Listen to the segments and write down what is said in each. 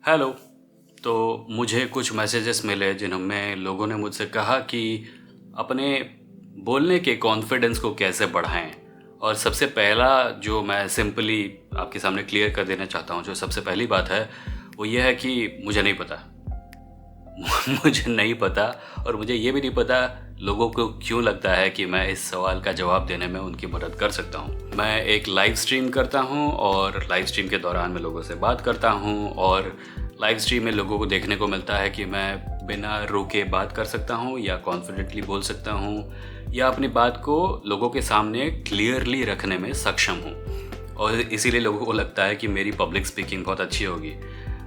Hello. तो मुझे कुछ मैसेजेस मिले जिनमें लोगों ने मुझसे कहा कि अपने बोलने के कॉन्फिडेंस को कैसे बढ़ाएं। और सबसे पहला जो मैं सिंपली आपके सामने क्लियर कर देना चाहता हूं, जो सबसे पहली बात है वो ये है कि मुझे नहीं पता। मुझे नहीं पता। और मुझे ये भी नहीं पता लोगों को क्यों लगता है कि मैं इस सवाल का जवाब देने में उनकी मदद कर सकता हूँ। मैं एक लाइव स्ट्रीम करता हूँ और लाइव स्ट्रीम के दौरान मैं लोगों से बात करता हूँ और लाइव स्ट्रीम में लोगों को देखने को मिलता है कि मैं बिना रुके बात कर सकता हूँ या कॉन्फिडेंटली बोल सकता हूँ या अपनी बात को लोगों के सामने क्लियरली रखने में सक्षम हूँ। और इसीलिए लोगों को लगता है कि मेरी पब्लिक स्पीकिंग बहुत अच्छी होगी।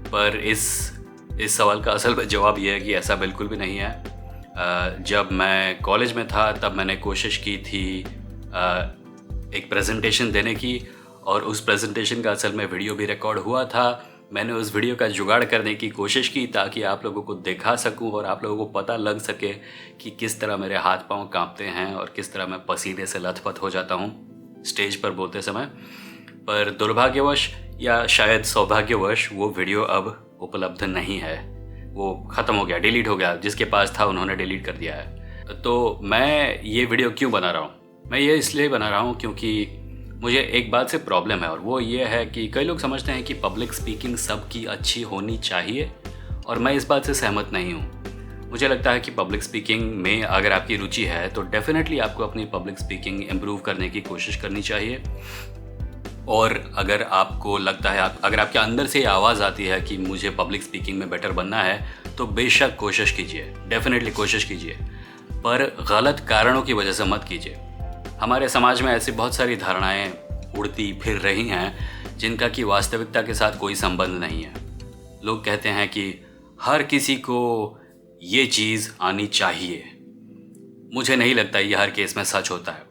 पर इस सवाल का असल में जवाब ये है कि ऐसा बिल्कुल भी नहीं है। जब मैं कॉलेज में था तब मैंने कोशिश की थी एक प्रेजेंटेशन देने की, और उस प्रेजेंटेशन का असल में वीडियो भी रिकॉर्ड हुआ था। मैंने उस वीडियो का जुगाड़ करने की कोशिश की ताकि आप लोगों को दिखा सकूं और आप लोगों को पता लग सके कि किस तरह मेरे हाथ पांव कांपते हैं और किस तरह मैं पसीने से लथपथ हो जाता हूं स्टेज पर बोलते समय। पर दुर्भाग्यवश या शायद सौभाग्यवश वो वीडियो अब उपलब्ध नहीं है। वो ख़त्म हो गया, डिलीट हो गया। जिसके पास था उन्होंने डिलीट कर दिया है। तो मैं ये वीडियो क्यों बना रहा हूँ? मैं ये इसलिए बना रहा हूँ क्योंकि मुझे एक बात से प्रॉब्लम है, और वो ये है कि कई लोग समझते हैं कि पब्लिक स्पीकिंग सबकी अच्छी होनी चाहिए, और मैं इस बात से सहमत नहीं हूँ। मुझे लगता है कि पब्लिक स्पीकिंग में अगर आपकी रुचि है तो डेफिनेटली आपको अपनी पब्लिक स्पीकिंग इम्प्रूव करने की कोशिश करनी चाहिए। और अगर आपको लगता है अगर आपके अंदर से ये आवाज़ आती है कि मुझे पब्लिक स्पीकिंग में बेटर बनना है, तो बेशक कोशिश कीजिए, डेफिनेटली कोशिश कीजिए, पर गलत कारणों की वजह से मत कीजिए। हमारे समाज में ऐसी बहुत सारी धारणाएं उड़ती फिर रही हैं जिनका कि वास्तविकता के साथ कोई संबंध नहीं है। लोग कहते हैं कि हर किसी को ये चीज़ आनी चाहिए। मुझे नहीं लगता ये हर केस में सच होता है।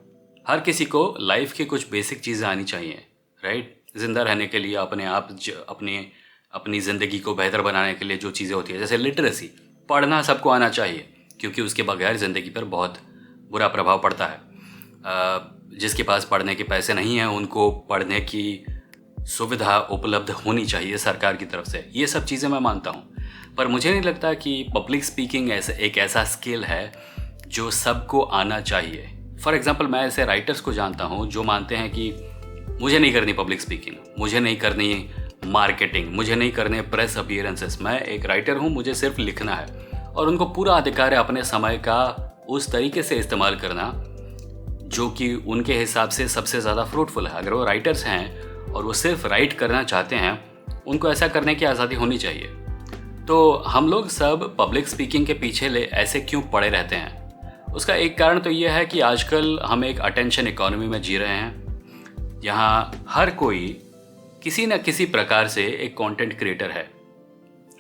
हर किसी को लाइफ की कुछ बेसिक चीज़ें आनी चाहिए, राइट? ज़िंदा रहने के लिए अपनी ज़िंदगी को बेहतर बनाने के लिए जो चीज़ें होती है, जैसे लिटरेसी, पढ़ना सबको आना चाहिए, क्योंकि उसके बगैर ज़िंदगी पर बहुत बुरा प्रभाव पड़ता है। जिसके पास पढ़ने के पैसे नहीं हैं उनको पढ़ने की सुविधा उपलब्ध होनी चाहिए सरकार की तरफ से। ये सब चीज़ें मैं मानता हूँ, पर मुझे नहीं लगता कि पब्लिक स्पीकिंग एक ऐसा स्किल है जो सबको आना चाहिए। फॉर एग्ज़ाम्पल, मैं ऐसे राइटर्स को जानता हूँ जो मानते हैं कि मुझे नहीं करनी पब्लिक स्पीकिंग, मुझे नहीं करनी मार्केटिंग, मुझे नहीं करने प्रेस अपीयरेंसेस। मैं एक राइटर हूँ, मुझे सिर्फ लिखना है, और उनको पूरा अधिकार है अपने समय का उस तरीके से इस्तेमाल करना जो कि उनके हिसाब से सबसे ज़्यादा फ्रूटफुल है। अगर वो राइटर्स हैं और वो सिर्फ राइट करना चाहते हैं, उनको ऐसा करने की आज़ादी होनी चाहिए। तो हम लोग सब पब्लिक स्पीकिंग के पीछे ऐसे क्यों पड़े रहते हैं? उसका एक कारण तो ये है कि आजकल हम एक अटेंशन इकोनॉमी में जी रहे हैं, यहाँ हर कोई किसी न किसी प्रकार से एक कंटेंट क्रिएटर है।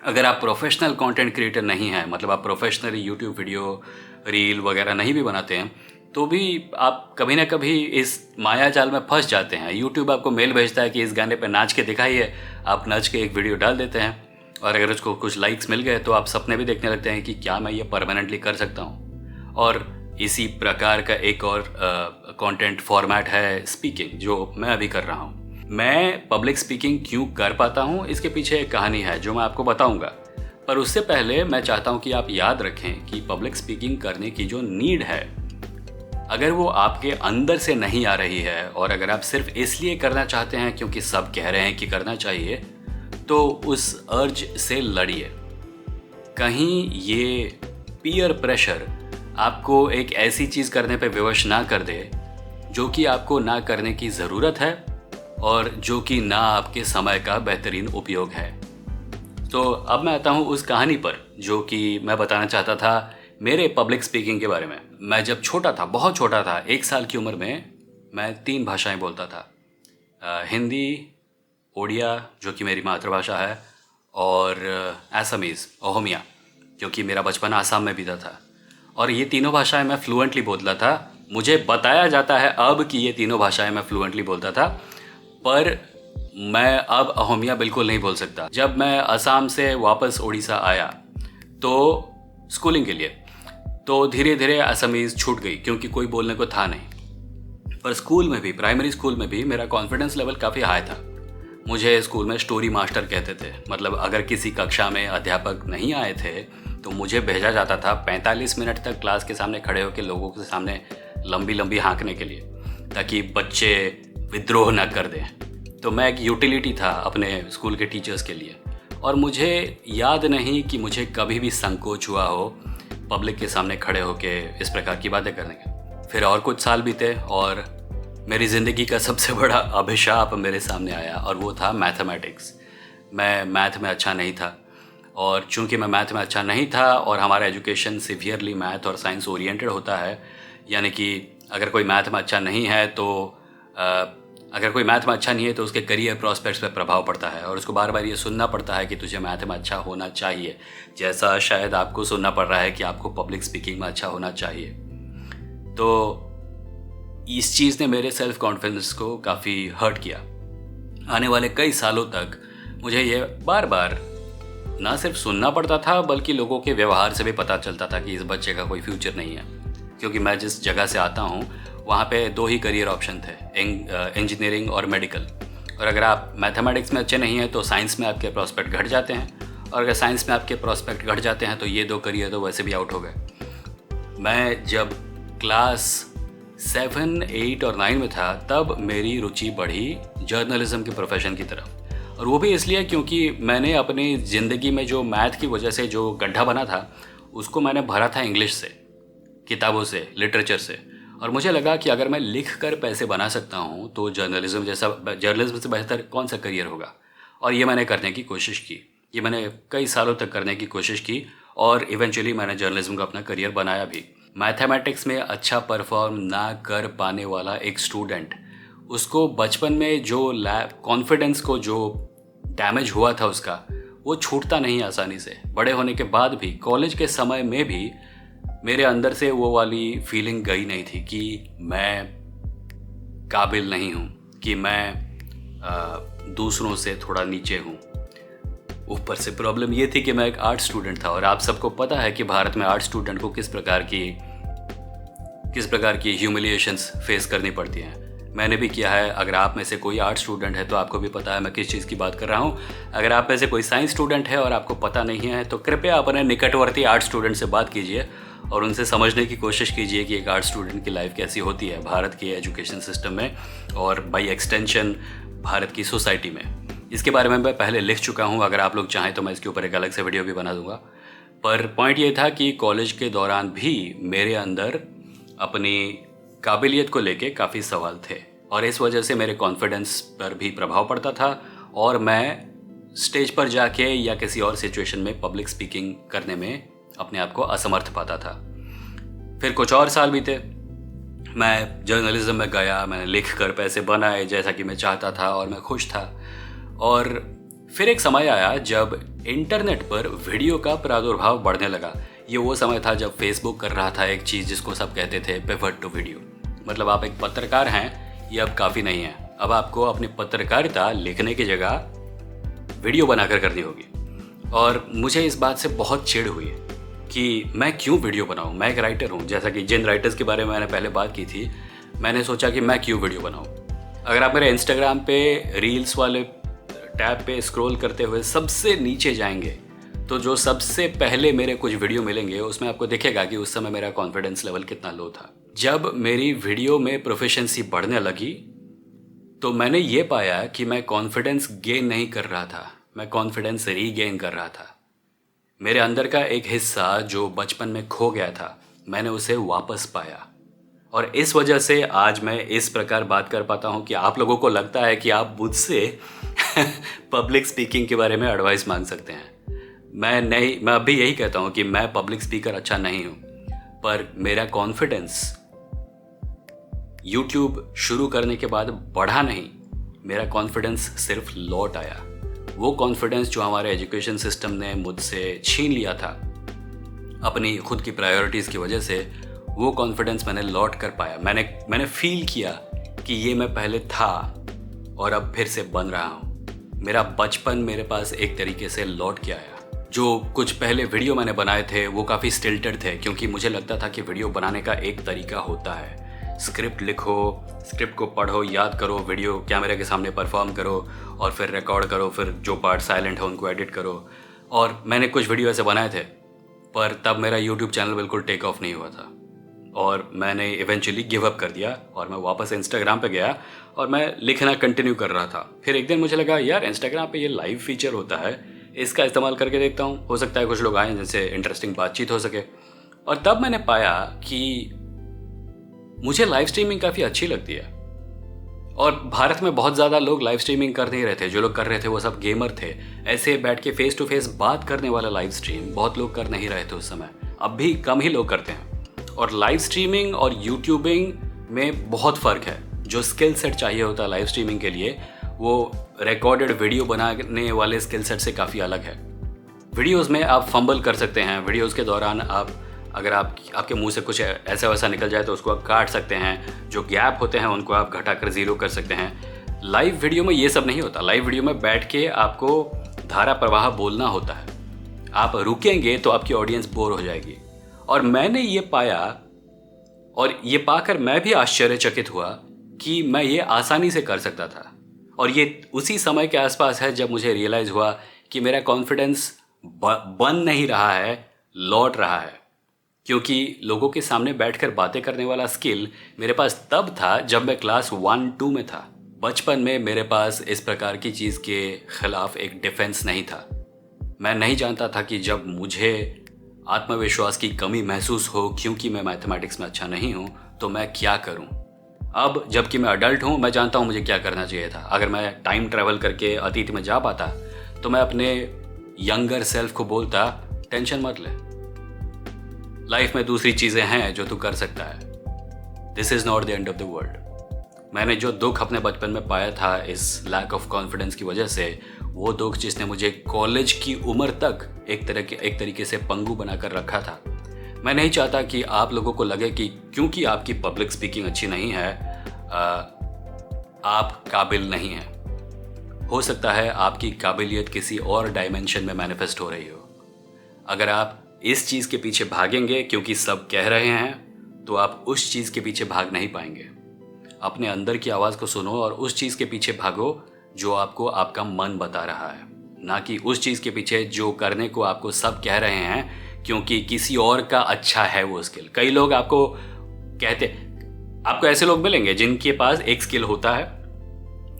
अगर आप प्रोफेशनल कंटेंट क्रिएटर नहीं हैं, मतलब आप प्रोफेशनली यूट्यूब वीडियो, रील वगैरह नहीं भी बनाते हैं, तो भी आप कभी ना कभी इस माया जाल में फंस जाते हैं। यूट्यूब आपको मेल भेजता है कि इस गाने पे नाच के दिखाइए, आप नाच के एक वीडियो डाल देते हैं, और अगर उसको कुछ लाइक्स मिल गए तो आप सपने भी देखने लगते हैं कि क्या मैं ये परमानेंटली कर सकता हूँ। और इसी प्रकार का एक और कंटेंट फॉर्मेट है स्पीकिंग, जो मैं अभी कर रहा हूँ। मैं पब्लिक स्पीकिंग क्यों कर पाता हूँ, इसके पीछे एक कहानी है जो मैं आपको बताऊँगा। पर उससे पहले मैं चाहता हूँ कि आप याद रखें कि पब्लिक स्पीकिंग करने की जो नीड है, अगर वो आपके अंदर से नहीं आ रही है और अगर आप सिर्फ इसलिए करना चाहते हैं क्योंकि सब कह रहे हैं कि करना चाहिए, तो उस अर्ज से लड़िए। कहीं ये पीयर प्रेशर आपको एक ऐसी चीज़ करने पे विवश ना कर दे जो कि आपको ना करने की ज़रूरत है और जो कि ना आपके समय का बेहतरीन उपयोग है। तो अब मैं आता हूँ उस कहानी पर जो कि मैं बताना चाहता था मेरे पब्लिक स्पीकिंग के बारे में। मैं जब छोटा था, बहुत छोटा था, 1 साल की उम्र में, मैं 3 भाषाएं बोलता था। हिंदी, ओडिया जो कि मेरी मातृभाषा है, और असमीज़, ओहमिया, क्योंकि मेरा बचपन आसाम में बीता था। और ये तीनों भाषाएं मैं फ्लुएंटली बोलता था। मुझे बताया जाता है अब कि ये तीनों भाषाएं मैं फ्लुएंटली बोलता था, पर मैं अब ओहमिया बिल्कुल नहीं बोल सकता। जब मैं असम से वापस उड़ीसा आया तो स्कूलिंग के लिए, तो धीरे धीरे असमीज़ छूट गई क्योंकि कोई बोलने को था नहीं। पर स्कूल में भी, प्राइमरी स्कूल में भी मेरा कॉन्फिडेंस लेवल काफ़ी हाई था। मुझे स्कूल में स्टोरी मास्टर कहते थे। मतलब अगर किसी कक्षा में अध्यापक नहीं आए थे तो मुझे भेजा जाता था 45 मिनट तक क्लास के सामने खड़े होकर लोगों के सामने लंबी लंबी हाँकने के लिए, ताकि बच्चे विद्रोह न कर दें। तो मैं एक यूटिलिटी था अपने स्कूल के टीचर्स के लिए, और मुझे याद नहीं कि मुझे कभी भी संकोच हुआ हो पब्लिक के सामने खड़े होकर इस प्रकार की बातें करने के। फिर और कुछ साल बीते और मेरी ज़िंदगी का सबसे बड़ा अभिशाप मेरे सामने आया, और वो था मैथमेटिक्स। मैं मैथ में अच्छा नहीं था, और चूंकि मैं मैथ में अच्छा नहीं था और हमारा एजुकेशन सिवियरली मैथ और साइंस ओरिएंटेड होता है, यानी कि अगर कोई मैथ में अच्छा नहीं है तो उसके करियर प्रॉस्पेक्ट्स पे प्रभाव पड़ता है, और उसको बार बार ये सुनना पड़ता है कि तुझे मैथ में अच्छा होना चाहिए, जैसा शायद आपको सुनना पड़ रहा है कि आपको पब्लिक स्पीकिंग में अच्छा होना चाहिए। तो इस चीज़ ने मेरे सेल्फ कॉन्फिडेंस को काफ़ी हर्ट किया। आने वाले कई सालों तक मुझे ये बार बार ना सिर्फ सुनना पड़ता था, बल्कि लोगों के व्यवहार से भी पता चलता था कि इस बच्चे का कोई फ्यूचर नहीं है। क्योंकि मैं जिस जगह से आता हूँ वहाँ पे 2 ही करियर ऑप्शन थे, इंजीनियरिंग और मेडिकल। और अगर आप मैथमेटिक्स में अच्छे नहीं हैं तो साइंस में आपके प्रॉस्पेक्ट घट जाते हैं, और अगर साइंस में आपके प्रॉस्पेक्ट घट जाते हैं तो ये 2 करियर तो वैसे भी आउट हो गए। मैं जब क्लास 7, 8 और 9 में था तब मेरी रुचि बढ़ी जर्नलिज्म के प्रोफेशन की तरफ, और वो भी इसलिए क्योंकि मैंने अपनी ज़िंदगी में जो मैथ की वजह से जो गड्ढा बना था उसको मैंने भरा था इंग्लिश से, किताबों से, लिटरेचर से। और मुझे लगा कि अगर मैं लिख कर पैसे बना सकता हूँ तो जर्नलिज्म से बेहतर कौन सा करियर होगा। और ये मैंने करने की कोशिश की, ये मैंने कई सालों तक करने की कोशिश की, और इवेंचुअली मैंने जर्नलिज्म का अपना करियर बनाया भी। मैथमेटिक्स में अच्छा परफॉर्म ना कर पाने वाला एक स्टूडेंट, उसको बचपन में जो कॉन्फिडेंस को जो डैमेज हुआ था उसका, वो छूटता नहीं आसानी से। बड़े होने के बाद भी, कॉलेज के समय में भी मेरे अंदर से वो वाली फीलिंग गई नहीं थी कि मैं काबिल नहीं हूँ, कि मैं दूसरों से थोड़ा नीचे हूँ। ऊपर से प्रॉब्लम ये थी कि मैं एक आर्ट स्टूडेंट था, और आप सबको पता है कि भारत में आर्ट स्टूडेंट को किस प्रकार की ह्यूमिलिएशंस फेस करनी पड़ती हैं। मैंने भी किया है। अगर आप में से कोई आर्ट स्टूडेंट है तो आपको भी पता है मैं किस चीज़ की बात कर रहा हूँ। अगर आप में से कोई साइंस स्टूडेंट है और आपको पता नहीं है तो कृपया अपने निकटवर्ती आर्ट स्टूडेंट से बात कीजिए और उनसे समझने की कोशिश कीजिए कि एक आर्ट स्टूडेंट की लाइफ कैसी होती है भारत के एजुकेशन सिस्टम में, और बाई एक्सटेंशन भारत की सोसाइटी में। इसके बारे में मैं पहले लिख चुका हूँ, अगर आप लोग चाहें तो मैं इसके ऊपर एक अलग से वीडियो भी बना दूंगा। पर पॉइंट ये था कि कॉलेज के दौरान भी मेरे अंदर अपनी काबिलियत को लेके काफ़ी सवाल थे, और इस वजह से मेरे कॉन्फिडेंस पर भी प्रभाव पड़ता था, और मैं स्टेज पर जाके या किसी और सिचुएशन में पब्लिक स्पीकिंग करने में अपने आप को असमर्थ पाता था। फिर कुछ और साल बीते, मैं जर्नलिज्म में गया, मैंने लिख कर पैसे बनाए जैसा कि मैं चाहता था और मैं खुश था। और फिर एक समय आया जब इंटरनेट पर वीडियो का प्रादुर्भाव बढ़ने लगा। ये वो समय था जब फेसबुक कर रहा था एक चीज़ जिसको सब कहते थे पिवट टू वीडियो। मतलब आप एक पत्रकार हैं, ये अब काफ़ी नहीं है, अब आपको अपनी पत्रकारिता लिखने की जगह वीडियो बनाकर करनी होगी। और मुझे इस बात से बहुत चिढ़ हुई कि मैं क्यों वीडियो बनाऊं। मैं एक राइटर हूं, जैसा कि जिन राइटर्स के बारे में मैंने पहले बात की थी, मैंने सोचा कि मैं क्यों वीडियो बनाऊं। अगर आप मेरे इंस्टाग्राम पे रील्स वाले टैब पे स्क्रॉल करते हुए सबसे नीचे जाएंगे तो जो सबसे पहले मेरे कुछ वीडियो मिलेंगे उसमें आपको दिखेगा कि उस समय मेरा कॉन्फिडेंस लेवल कितना लो था। जब मेरी वीडियो में प्रोफिशिएंसी बढ़ने लगी तो मैंने ये पाया कि मैं कॉन्फिडेंस गेन नहीं कर रहा था, मैं कॉन्फिडेंस रीगेन कर रहा था। मेरे अंदर का एक हिस्सा जो बचपन में खो गया था, मैंने उसे वापस पाया, और इस वजह से आज मैं इस प्रकार बात कर पाता हूँ कि आप लोगों को लगता है कि आप मुझसे पब्लिक स्पीकिंग के बारे में एडवाइस मांग सकते हैं। मैं अभी यही कहता हूँ कि मैं पब्लिक स्पीकर अच्छा नहीं हूँ, पर मेरा कॉन्फिडेंस YouTube शुरू करने के बाद बढ़ा नहीं, मेरा कॉन्फिडेंस सिर्फ लौट आया। वो कॉन्फिडेंस जो हमारे एजुकेशन सिस्टम ने मुझसे छीन लिया था अपनी खुद की प्रायोरिटीज़ की वजह से, वो कॉन्फिडेंस मैंने लौट कर पाया। मैंने फील किया कि ये मैं पहले था और अब फिर से बन रहा हूँ। मेरा बचपन मेरे पास एक तरीके से लौट के आया। जो कुछ पहले वीडियो मैंने बनाए थे वो काफ़ी स्टिल्टेड थे, क्योंकि मुझे लगता था कि वीडियो बनाने का एक तरीका होता है स्क्रिप्ट लिखो, स्क्रिप्ट को पढ़ो, याद करो, वीडियो कैमरे के सामने परफॉर्म करो और फिर रिकॉर्ड करो, फिर जो पार्ट साइलेंट है उनको एडिट करो। और मैंने कुछ वीडियो ऐसे बनाए थे, पर तब मेरा यूट्यूब चैनल बिल्कुल टेक ऑफ नहीं हुआ था और मैंने इवेंचुअली गिव अप कर दिया और मैं वापस इंस्टाग्राम पे गया और मैं लिखना कंटिन्यू कर रहा था। फिर एक दिन मुझे लगा यार इंस्टाग्राम पे ये लाइव फीचर होता है, इसका इस्तेमाल करके देखता हूँ, हो सकता है कुछ लोग आएँ जिनसे इंटरेस्टिंग बातचीत हो सके। और तब मैंने पाया कि मुझे लाइव स्ट्रीमिंग काफ़ी अच्छी लगती है और भारत में बहुत ज़्यादा लोग लाइव स्ट्रीमिंग कर नहीं रहे थे। जो लोग कर रहे थे वो सब गेमर थे। ऐसे बैठ के फेस टू फेस बात करने वाला लाइव स्ट्रीम बहुत लोग कर नहीं रहे थे उस समय, अब भी कम ही लोग करते हैं। और लाइव स्ट्रीमिंग और यूट्यूबिंग में बहुत फ़र्क है। जो स्किल सेट चाहिए होता है लाइव स्ट्रीमिंग के लिए, वो रिकॉर्डेड वीडियो बनाने वाले स्किल सेट से काफ़ी अलग है। वीडियोज़ में आप फंबल कर सकते हैं, वीडियोज़ के दौरान आप अगर आपके मुंह से कुछ ऐसा वैसा निकल जाए तो उसको आप काट सकते हैं, जो गैप होते हैं उनको आप घटाकर ज़ीरो कर सकते हैं। लाइव वीडियो में ये सब नहीं होता। लाइव वीडियो में बैठ के आपको धारा प्रवाह बोलना होता है। आप रुकेंगे तो आपकी ऑडियंस बोर हो जाएगी। और मैंने ये पाया और ये पाकर मैं भी आश्चर्यचकित हुआ कि मैं ये आसानी से कर सकता था। और ये उसी समय के आसपास है जब मुझे रियलाइज़ हुआ कि मेरा कॉन्फिडेंस बन नहीं रहा है, लौट रहा है। क्योंकि लोगों के सामने बैठकर बातें करने वाला स्किल मेरे पास तब था जब मैं क्लास 1-2 में था। बचपन में मेरे पास इस प्रकार की चीज़ के ख़िलाफ़ एक डिफेंस नहीं था। मैं नहीं जानता था कि जब मुझे आत्मविश्वास की कमी महसूस हो क्योंकि मैं मैथमेटिक्स में अच्छा नहीं हूँ तो मैं क्या करूँ। अब जबकि मैं अडल्ट हूँ, मैं जानता हूँ मुझे क्या करना चाहिए था। अगर मैं टाइम ट्रैवल करके अतीत में जा पाता तो मैं अपने यंगर सेल्फ को बोलता, टेंशन मत ले, लाइफ में दूसरी चीज़ें हैं जो तू कर सकता है। This is not the end of the world. मैंने जो दुख अपने बचपन में पाया था इस लैक ऑफ कॉन्फिडेंस की वजह से, वो दुख जिसने मुझे कॉलेज की उम्र तक एक तरीके से पंगु बनाकर रखा था। मैं नहीं चाहता कि आप लोगों को लगे कि क्योंकि आपकी पब्लिक स्पीकिंग अच्छी नहीं है आप काबिल नहीं हैं। हो सकता है आपकी काबिलियत किसी और डायमेंशन में मैनिफेस्ट हो रही हो। अगर आप इस चीज़ के पीछे भागेंगे क्योंकि सब कह रहे हैं तो आप उस चीज़ के पीछे भाग नहीं पाएंगे। अपने अंदर की आवाज़ को सुनो और उस चीज़ के पीछे भागो जो आपको आपका मन बता रहा है, ना कि उस चीज़ के पीछे जो करने को आपको सब कह रहे हैं क्योंकि किसी और का अच्छा है वो स्किल। कई लोग आपको ऐसे लोग मिलेंगे जिनके पास एक स्किल होता है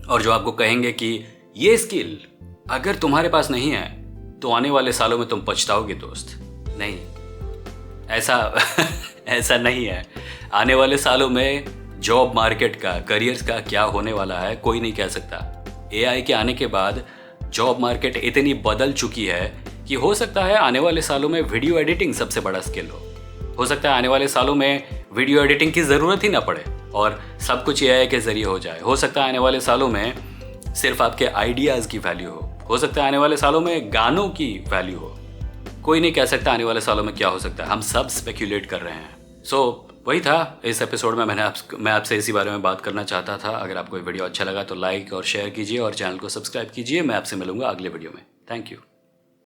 और जो आपको कहेंगे कि ये स्किल अगर तुम्हारे पास नहीं है तो आने वाले सालों में तुम पछताओगे दोस्त। नहीं, ऐसा नहीं है। आने वाले सालों में जॉब मार्केट का, करियर्स का क्या होने वाला है कोई नहीं कह सकता। एआई के आने के बाद जॉब मार्केट इतनी बदल चुकी है कि हो सकता है आने वाले सालों में वीडियो एडिटिंग सबसे बड़ा स्किल हो सकता है आने वाले सालों में वीडियो एडिटिंग की ज़रूरत ही ना पड़े और सब कुछ एआई के ज़रिए हो जाए। हो सकता है आने वाले सालों में सिर्फ आपके आइडियाज़ की वैल्यू हो सकता है आने वाले सालों में गानों की वैल्यू हो। कोई नहीं कह सकता आने वाले सालों में क्या हो सकता है, हम सब स्पेक्यूलेट कर रहे हैं। वही था इस एपिसोड में। मैं आपसे इसी बारे में बात करना चाहता था। अगर आपको ये वीडियो अच्छा लगा तो लाइक और शेयर कीजिए और चैनल को सब्सक्राइब कीजिए। मैं आपसे मिलूंगा अगले वीडियो में। Thank you.